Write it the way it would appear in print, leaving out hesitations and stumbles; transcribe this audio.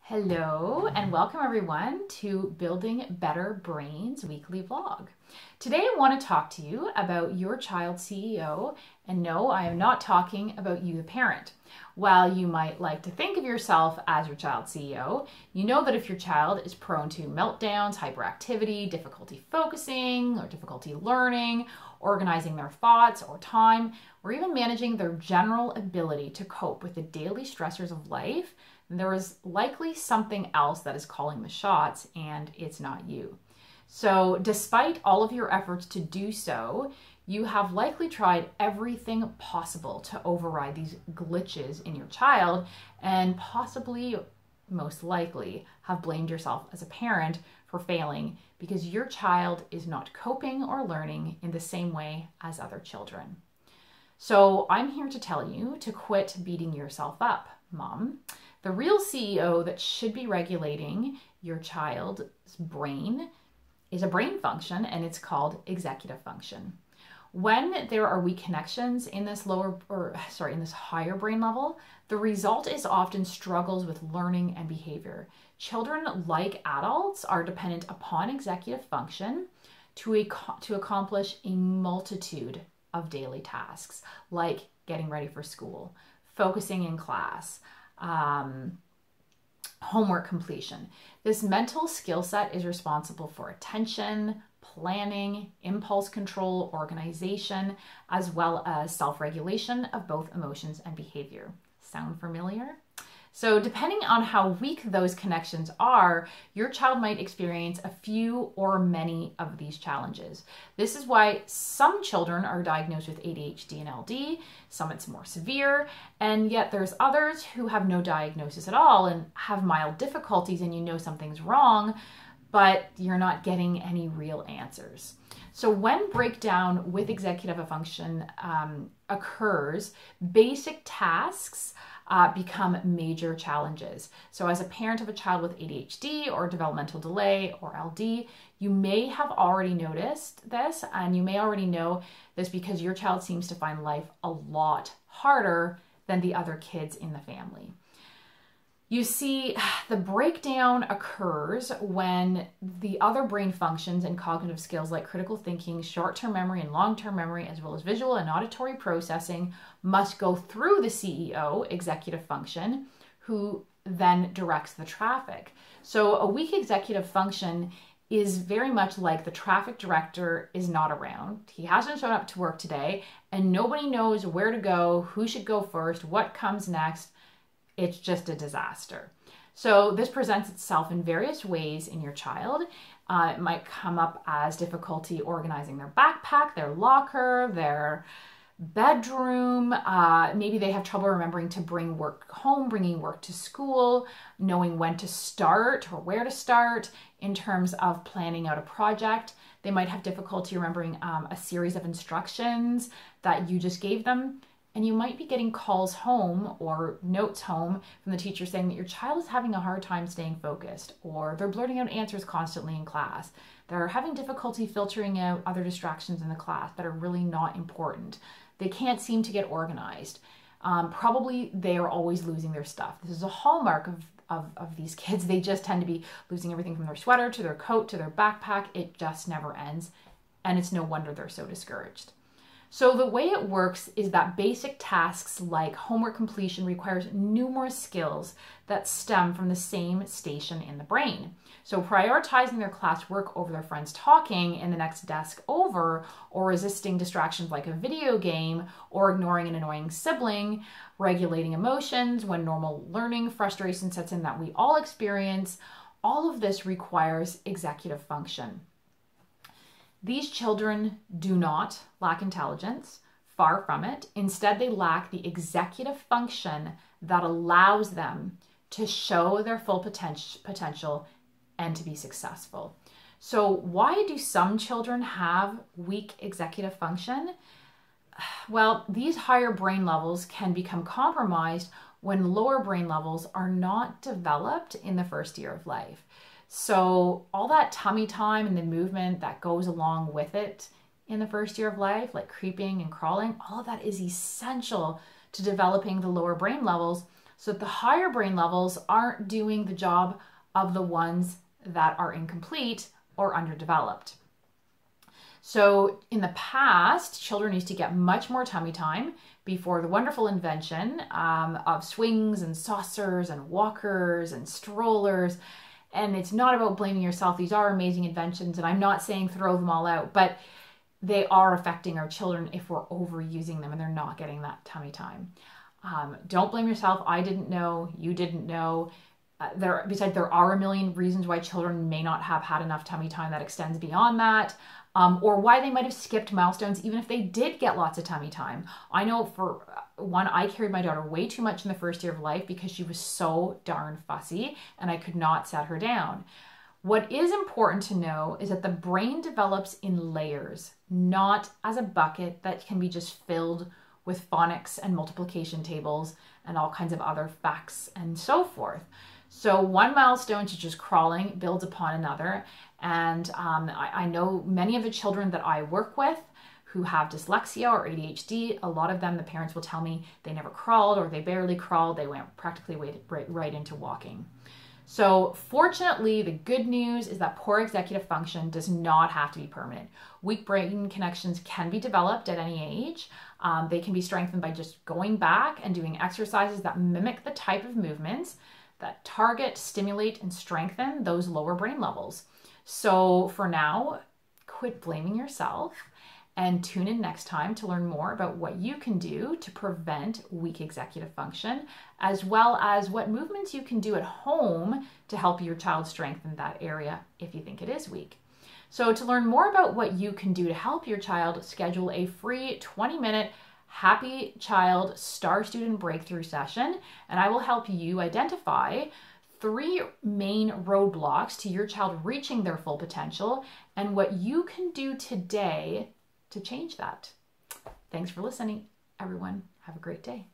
Hello and welcome everyone to Building Better Brains weekly vlog. Today I want to talk to you about your child's CEO, and no, I am not talking about you the parent. While you might like to think of yourself as your child's CEO, you know that if your child is prone to meltdowns, hyperactivity, difficulty focusing, or difficulty learning, organizing their thoughts or time, or even managing their general ability to cope with the daily stressors of life, there is likely something else that is calling the shots, and it's not you. So despite all of your efforts to do so, you have likely tried everything possible to override these glitches in your child, and possibly, most likely, have blamed yourself as a parent for failing because your child is not coping or learning in the same way as other children. So I'm here to tell you to quit beating yourself up, Mom. The real CEO that should be regulating your child's brain is a brain function, and it's called executive function. When there are weak connections in this in this higher brain level, the result is often struggles with learning and behavior. Children, like adults, are dependent upon executive function to accomplish a multitude of daily tasks, like getting ready for school, focusing in class, homework completion. This mental skill set is responsible for attention, planning, impulse control, organization, as well as self-regulation of both emotions and behavior. Sound familiar? So depending on how weak those connections are, your child might experience a few or many of these challenges. This is why some children are diagnosed with ADHD and LD, some it's more severe, and yet there's others who have no diagnosis at all and have mild difficulties, and you know something's wrong, but you're not getting any real answers. So when breakdown with executive function occurs, basic tasks become major challenges. So as a parent of a child with ADHD or developmental delay or LD, you may have already noticed this, and you may already know this because your child seems to find life a lot harder than the other kids in the family. You see, the breakdown occurs when the other brain functions and cognitive skills like critical thinking, short-term memory and long-term memory, as well as visual and auditory processing, must go through the CEO, executive function, who then directs the traffic. So a weak executive function is very much like the traffic director is not around. He hasn't shown up to work today, and nobody knows where to go, who should go first, what comes next. It's just a disaster. So this presents itself in various ways in your child. It might come up as difficulty organizing their backpack, their locker, their bedroom. Maybe they have trouble remembering to bring work home, bringing work to school, knowing when to start or where to start in terms of planning out a project. They might have difficulty remembering a series of instructions that you just gave them. And you might be getting calls home or notes home from the teacher saying that your child is having a hard time staying focused, or they're blurting out answers constantly in class. They're having difficulty filtering out other distractions in the class that are really not important. They can't seem to get organized. Probably they are always losing their stuff. This is a hallmark of these kids. They just tend to be losing everything from their sweater to their coat to their backpack. It just never ends. And it's no wonder they're so discouraged. So the way it works is that basic tasks like homework completion requires numerous skills that stem from the same station in the brain. So prioritizing their classwork over their friends talking in the next desk over, or resisting distractions like a video game, or ignoring an annoying sibling, regulating emotions when normal learning frustration sets in that we all experience, all of this requires executive function. These children do not lack intelligence, far from it. Instead, they lack the executive function that allows them to show their full potential and to be successful. So why do some children have weak executive function? Well, these higher brain levels can become compromised when lower brain levels are not developed in the first year of life. So all that tummy time and the movement that goes along with it in the first year of life, like creeping and crawling, all of that is essential to developing the lower brain levels so that the higher brain levels aren't doing the job of the ones that are incomplete or underdeveloped. So in the past, children used to get much more tummy time before the wonderful invention of swings and saucers and walkers and strollers. And it's not about blaming yourself. These are amazing inventions, and I'm not saying throw them all out, but they are affecting our children if we're overusing them and they're not getting that tummy time. Don't blame yourself. I didn't know. You didn't know. Besides, there are a million reasons why children may not have had enough tummy time that extends beyond that, or why they might have skipped milestones even if they did get lots of tummy time. I know for one, I carried my daughter way too much in the first year of life because she was so darn fussy and I could not set her down. What is important to know is that the brain develops in layers, not as a bucket that can be just filled with phonics and multiplication tables and all kinds of other facts and so forth. So one milestone, such as crawling, builds upon another. And I know many of the children that I work with who have dyslexia or ADHD, a lot of them, the parents will tell me they never crawled or they barely crawled. They went practically right into walking. So fortunately, the good news is that poor executive function does not have to be permanent. Weak brain connections can be developed at any age. They can be strengthened by just going back and doing exercises that mimic the type of movements that target, stimulate, and strengthen those lower brain levels. So for now, quit blaming yourself and tune in next time to learn more about what you can do to prevent weak executive function, as well as what movements you can do at home to help your child strengthen that area if you think it is weak. So to learn more about what you can do to help your child, schedule a free 20-minute Happy Child Star Student Breakthrough session, and I will help you identify 3 main roadblocks to your child reaching their full potential and what you can do today to change that. Thanks for listening, everyone. Have a great day.